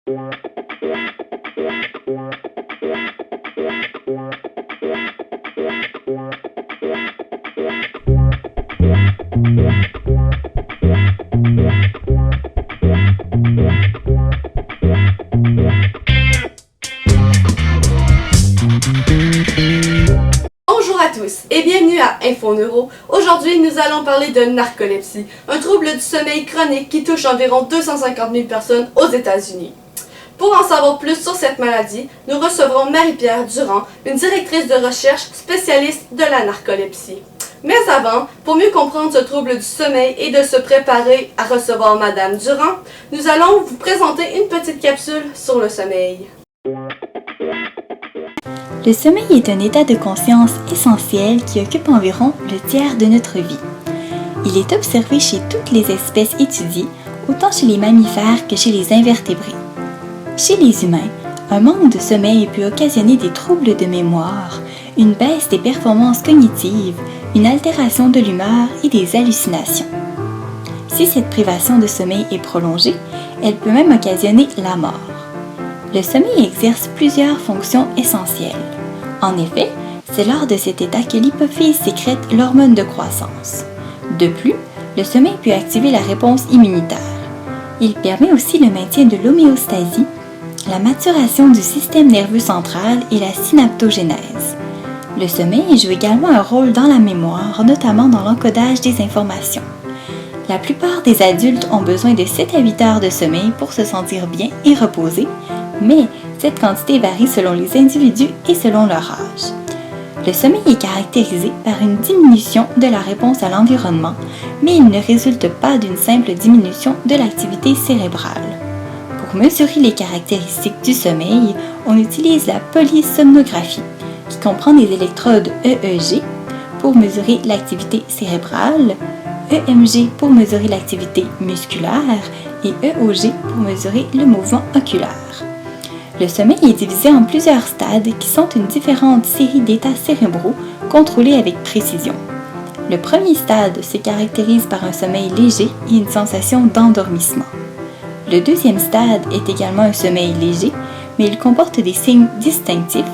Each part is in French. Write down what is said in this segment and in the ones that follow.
Bonjour à tous et bienvenue à InfoNeuro. Aujourd'hui, nous allons parler de narcolepsie, un trouble du sommeil chronique qui touche environ 250 000 personnes aux États-Unis. Pour en savoir plus sur cette maladie, nous recevrons Marie-Pierre Durand, une directrice de recherche spécialiste de la narcolepsie. Mais avant, pour mieux comprendre ce trouble du sommeil et de se préparer à recevoir Madame Durand, nous allons vous présenter une petite capsule sur le sommeil. Le sommeil est un état de conscience essentiel qui occupe environ le tiers de notre vie. Il est observé chez toutes les espèces étudiées, autant chez les mammifères que chez les invertébrés. Chez les humains, un manque de sommeil peut occasionner des troubles de mémoire, une baisse des performances cognitives, une altération de l'humeur et des hallucinations. Si cette privation de sommeil est prolongée, elle peut même occasionner la mort. Le sommeil exerce plusieurs fonctions essentielles. En effet, c'est lors de cet état que l'hypophyse sécrète l'hormone de croissance. De plus, le sommeil peut activer la réponse immunitaire. Il permet aussi le maintien de l'homéostasie, la maturation du système nerveux central et la synaptogénèse. Le sommeil joue également un rôle dans la mémoire, notamment dans l'encodage des informations. La plupart des adultes ont besoin de 7 à 8 heures de sommeil pour se sentir bien et reposés, mais cette quantité varie selon les individus et selon leur âge. Le sommeil est caractérisé par une diminution de la réponse à l'environnement, mais il ne résulte pas d'une simple diminution de l'activité cérébrale. Pour mesurer les caractéristiques du sommeil, on utilise la polysomnographie, qui comprend des électrodes EEG pour mesurer l'activité cérébrale, EMG pour mesurer l'activité musculaire et EOG pour mesurer le mouvement oculaire. Le sommeil est divisé en plusieurs stades qui sont une différente série d'états cérébraux contrôlés avec précision. Le premier stade se caractérise par un sommeil léger et une sensation d'endormissement. Le deuxième stade est également un sommeil léger, mais il comporte des signes distinctifs,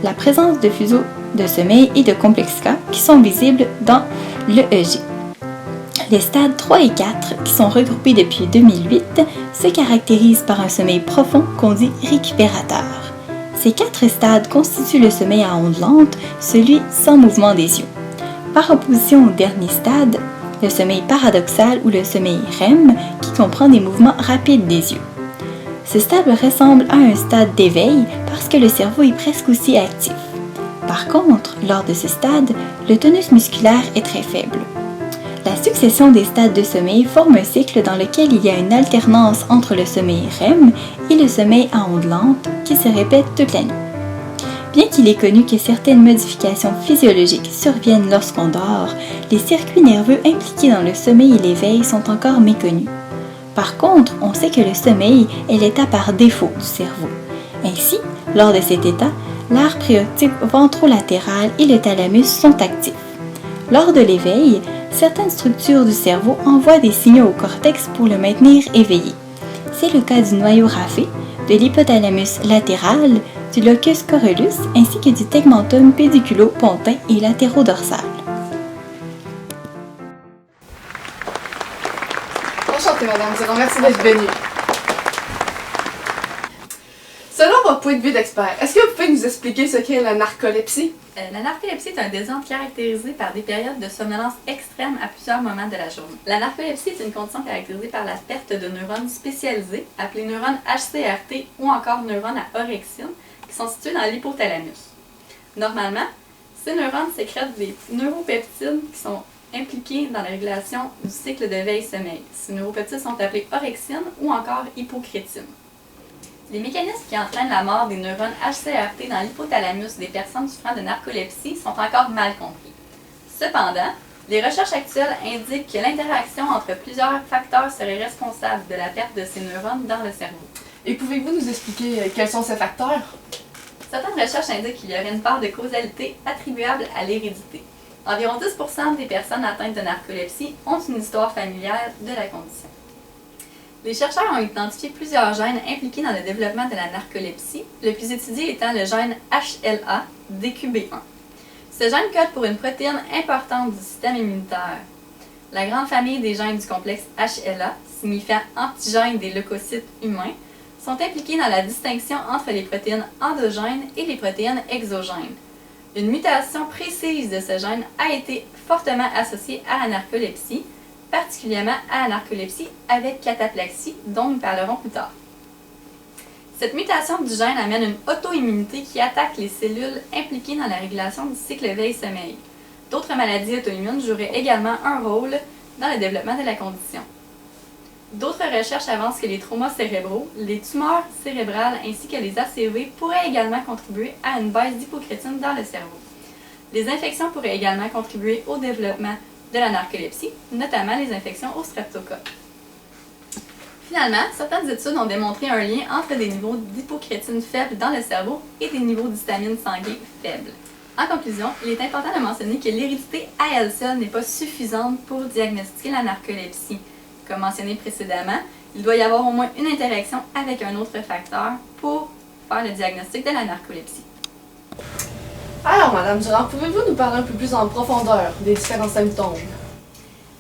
la présence de fuseaux de sommeil et de complexes K qui sont visibles dans l'EEG. Les stades 3 et 4, qui sont regroupés depuis 2008, se caractérisent par un sommeil profond qu'on dit récupérateur. Ces 4 stades constituent le sommeil à ondes lentes, celui sans mouvement des yeux. Par opposition au dernier stade, le sommeil paradoxal ou le sommeil REM, qui comprend des mouvements rapides des yeux. Ce stade ressemble à un stade d'éveil parce que le cerveau est presque aussi actif. Par contre, lors de ce stade, le tonus musculaire est très faible. La succession des stades de sommeil forme un cycle dans lequel il y a une alternance entre le sommeil REM et le sommeil à ondes lentes qui se répète toute la nuit. Bien qu'il est connu que certaines modifications physiologiques surviennent lorsqu'on dort, les circuits nerveux impliqués dans le sommeil et l'éveil sont encore méconnus. Par contre, on sait que le sommeil est l'état par défaut du cerveau. Ainsi, lors de cet état, l'arc préoptique ventrolatéral et le thalamus sont actifs. Lors de l'éveil, certaines structures du cerveau envoient des signaux au cortex pour le maintenir éveillé. C'est le cas du noyau raphé, de l'hypothalamus latéral, du locus coeruleus ainsi que du tegmentum pédiculo-pontin et latérodorsal. Enchantée, Madame Durand, merci d'être venue. Selon votre point de vue d'expert, est-ce que vous pouvez nous expliquer ce qu'est la narcolepsie? La narcolepsie est un désordre caractérisé par des périodes de somnolence extrême à plusieurs moments de la journée. La narcolepsie est une condition caractérisée par la perte de neurones spécialisés, appelés neurones HCRT ou encore neurones à orexine, qui sont situés dans l'hypothalamus. Normalement, ces neurones sécrètent des neuropeptides qui sont impliqués dans la régulation du cycle de veille-sommeil. Ces neuropeptides sont appelés orexine ou encore hypocrétine. Les mécanismes qui entraînent la mort des neurones HCRT dans l'hypothalamus des personnes souffrant de narcolepsie sont encore mal compris. Cependant, les recherches actuelles indiquent que l'interaction entre plusieurs facteurs serait responsable de la perte de ces neurones dans le cerveau. Et pouvez-vous nous expliquer quels sont ces facteurs? Certaines recherches indiquent qu'il y aurait une part de causalité attribuable à l'hérédité. Environ 10% des personnes atteintes de narcolepsie ont une histoire familiale de la condition. Les chercheurs ont identifié plusieurs gènes impliqués dans le développement de la narcolepsie, le plus étudié étant le gène HLA-DQB1. Ce gène code pour une protéine importante du système immunitaire. La grande famille des gènes du complexe HLA, signifiant antigènes des leucocytes humains, sont impliqués dans la distinction entre les protéines endogènes et les protéines exogènes. Une mutation précise de ce gène a été fortement associée à la narcolepsie, particulièrement à la narcolepsie avec cataplexie, dont nous parlerons plus tard. Cette mutation du gène amène une auto-immunité qui attaque les cellules impliquées dans la régulation du cycle veille-sommeil. D'autres maladies auto-immunes joueraient également un rôle dans le développement de la condition. D'autres recherches avancent que les traumas cérébraux, les tumeurs cérébrales ainsi que les ACV pourraient également contribuer à une baisse d'hypocrétine dans le cerveau. Les infections pourraient également contribuer au développement de la narcolepsie, notamment les infections au streptocoque. Finalement, certaines études ont démontré un lien entre des niveaux d'hypocrétine faibles dans le cerveau et des niveaux d'histamine sanguine faibles. En conclusion, il est important de mentionner que l'hérédité à elle seule n'est pas suffisante pour diagnostiquer la narcolepsie. Comme mentionné précédemment, il doit y avoir au moins une interaction avec un autre facteur pour faire le diagnostic de la narcolepsie. Alors, Madame Durand, pouvez-vous nous parler un peu plus en profondeur des différents symptômes?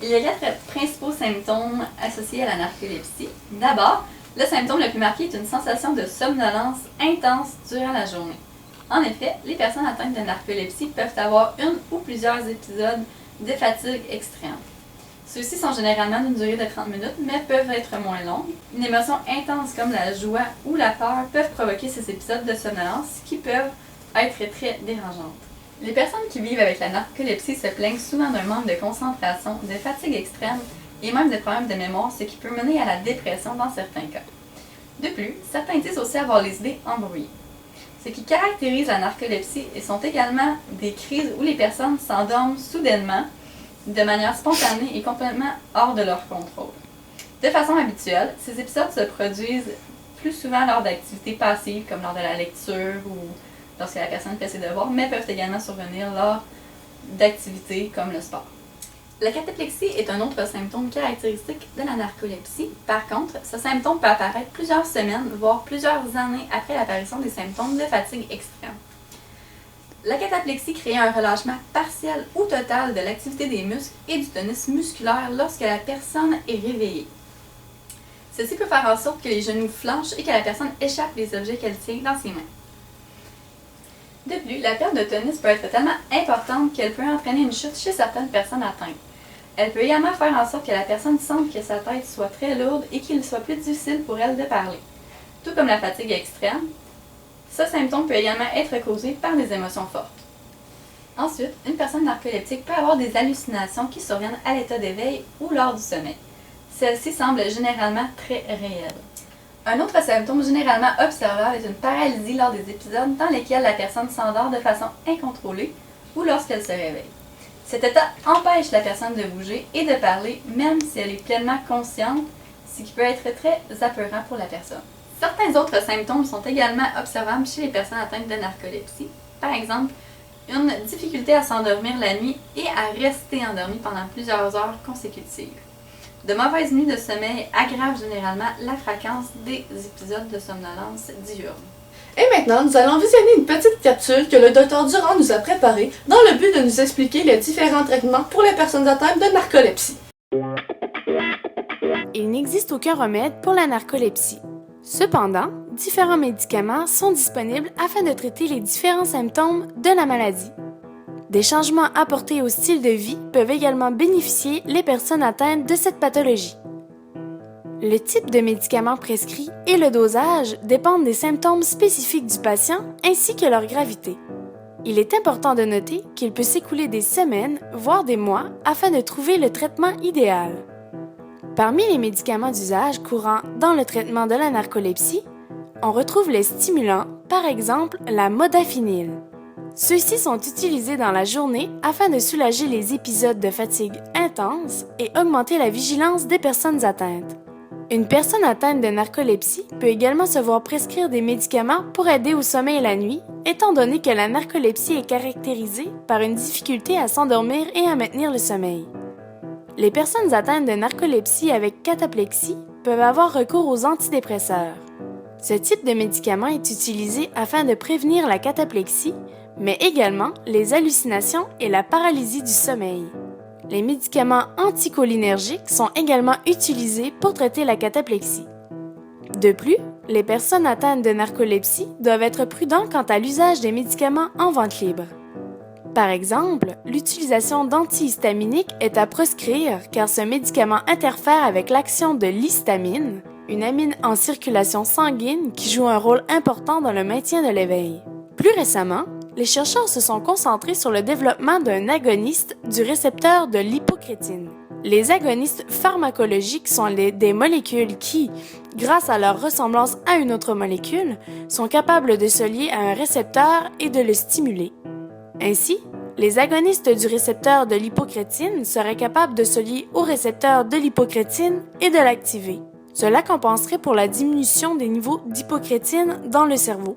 Il y a 4 principaux symptômes associés à la narcolepsie. D'abord, le symptôme le plus marqué est une sensation de somnolence intense durant la journée. En effet, les personnes atteintes de narcolepsie peuvent avoir une ou plusieurs épisodes de fatigue extrême. Ceux-ci sont généralement d'une durée de 30 minutes, mais peuvent être moins longues. Une émotion intense comme la joie ou la peur peuvent provoquer ces épisodes de somnolence qui peuvent être très dérangeantes. Les personnes qui vivent avec la narcolepsie se plaignent souvent d'un manque de concentration, de fatigue extrême et même de problèmes de mémoire, ce qui peut mener à la dépression dans certains cas. De plus, certains disent aussi avoir les idées embrouillées. Ce qui caractérise la narcolepsie sont également des crises où les personnes s'endorment soudainement, de manière spontanée et complètement hors de leur contrôle. De façon habituelle, ces épisodes se produisent plus souvent lors d'activités passives comme lors de la lecture ou lorsque la personne fait ses devoirs, mais peuvent également survenir lors d'activités comme le sport. La cataplexie est un autre symptôme caractéristique de la narcolepsie. Par contre, ce symptôme peut apparaître plusieurs semaines, voire plusieurs années après l'apparition des symptômes de fatigue extrême. La cataplexie crée un relâchement partiel ou total de l'activité des muscles et du tonus musculaire lorsque la personne est réveillée. Ceci peut faire en sorte que les genoux flanchent et que la personne échappe les objets qu'elle tient dans ses mains. De plus, la perte de tonus peut être tellement importante qu'elle peut entraîner une chute chez certaines personnes atteintes. Elle peut également faire en sorte que la personne sente que sa tête soit très lourde et qu'il soit plus difficile pour elle de parler. Tout comme la fatigue extrême, ce symptôme peut également être causé par des émotions fortes. Ensuite, une personne narcoleptique peut avoir des hallucinations qui surviennent à l'état d'éveil ou lors du sommeil. Celles-ci semblent généralement très réelles. Un autre symptôme généralement observable est une paralysie lors des épisodes dans lesquels la personne s'endort de façon incontrôlée ou lorsqu'elle se réveille. Cet état empêche la personne de bouger et de parler même si elle est pleinement consciente, ce qui peut être très apeurant pour la personne. Certains autres symptômes sont également observables chez les personnes atteintes de narcolepsie. Par exemple, une difficulté à s'endormir la nuit et à rester endormi pendant plusieurs heures consécutives. De mauvaises nuits de sommeil aggravent généralement la fréquence des épisodes de somnolence diurne. Et maintenant, nous allons visionner une petite capsule que le Dr Durand nous a préparée dans le but de nous expliquer les différents traitements pour les personnes atteintes de narcolepsie. Il n'existe aucun remède pour la narcolepsie. Cependant, différents médicaments sont disponibles afin de traiter les différents symptômes de la maladie. Des changements apportés au style de vie peuvent également bénéficier les personnes atteintes de cette pathologie. Le type de médicament prescrit et le dosage dépendent des symptômes spécifiques du patient ainsi que leur gravité. Il est important de noter qu'il peut s'écouler des semaines, voire des mois, afin de trouver le traitement idéal. Parmi les médicaments d'usage courant dans le traitement de la narcolepsie, on retrouve les stimulants, par exemple la modafinil. Ceux-ci sont utilisés dans la journée afin de soulager les épisodes de fatigue intense et augmenter la vigilance des personnes atteintes. Une personne atteinte de narcolepsie peut également se voir prescrire des médicaments pour aider au sommeil la nuit, étant donné que la narcolepsie est caractérisée par une difficulté à s'endormir et à maintenir le sommeil. Les personnes atteintes de narcolepsie avec cataplexie peuvent avoir recours aux antidépresseurs. Ce type de médicament est utilisé afin de prévenir la cataplexie, mais également les hallucinations et la paralysie du sommeil. Les médicaments anticholinergiques sont également utilisés pour traiter la cataplexie. De plus, les personnes atteintes de narcolepsie doivent être prudentes quant à l'usage des médicaments en vente libre. Par exemple, l'utilisation d'antihistaminiques est à proscrire car ce médicament interfère avec l'action de l'histamine, une amine en circulation sanguine qui joue un rôle important dans le maintien de l'éveil. Plus récemment, les chercheurs se sont concentrés sur le développement d'un agoniste du récepteur de l'hypocrétine. Les agonistes pharmacologiques sont des molécules qui, grâce à leur ressemblance à une autre molécule, sont capables de se lier à un récepteur et de le stimuler. Ainsi, les agonistes du récepteur de l'hypocrétine seraient capables de se lier au récepteur de l'hypocrétine et de l'activer. Cela compenserait pour la diminution des niveaux d'hypocrétine dans le cerveau.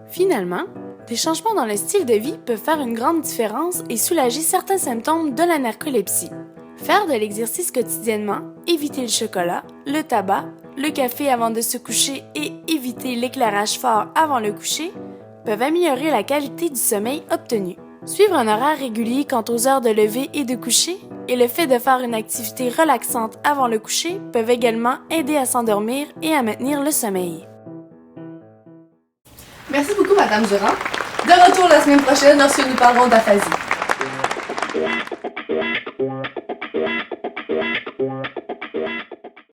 Finalement, des changements dans le style de vie peuvent faire une grande différence et soulager certains symptômes de la narcolepsie. Faire de l'exercice quotidiennement, éviter le chocolat, le tabac, le café avant de se coucher et éviter l'éclairage fort avant le coucher peuvent améliorer la qualité du sommeil obtenu. Suivre un horaire régulier quant aux heures de lever et de coucher et le fait de faire une activité relaxante avant le coucher peuvent également aider à s'endormir et à maintenir le sommeil. Merci beaucoup, Madame Durand. De retour la semaine prochaine lorsque nous parlerons d'aphasie.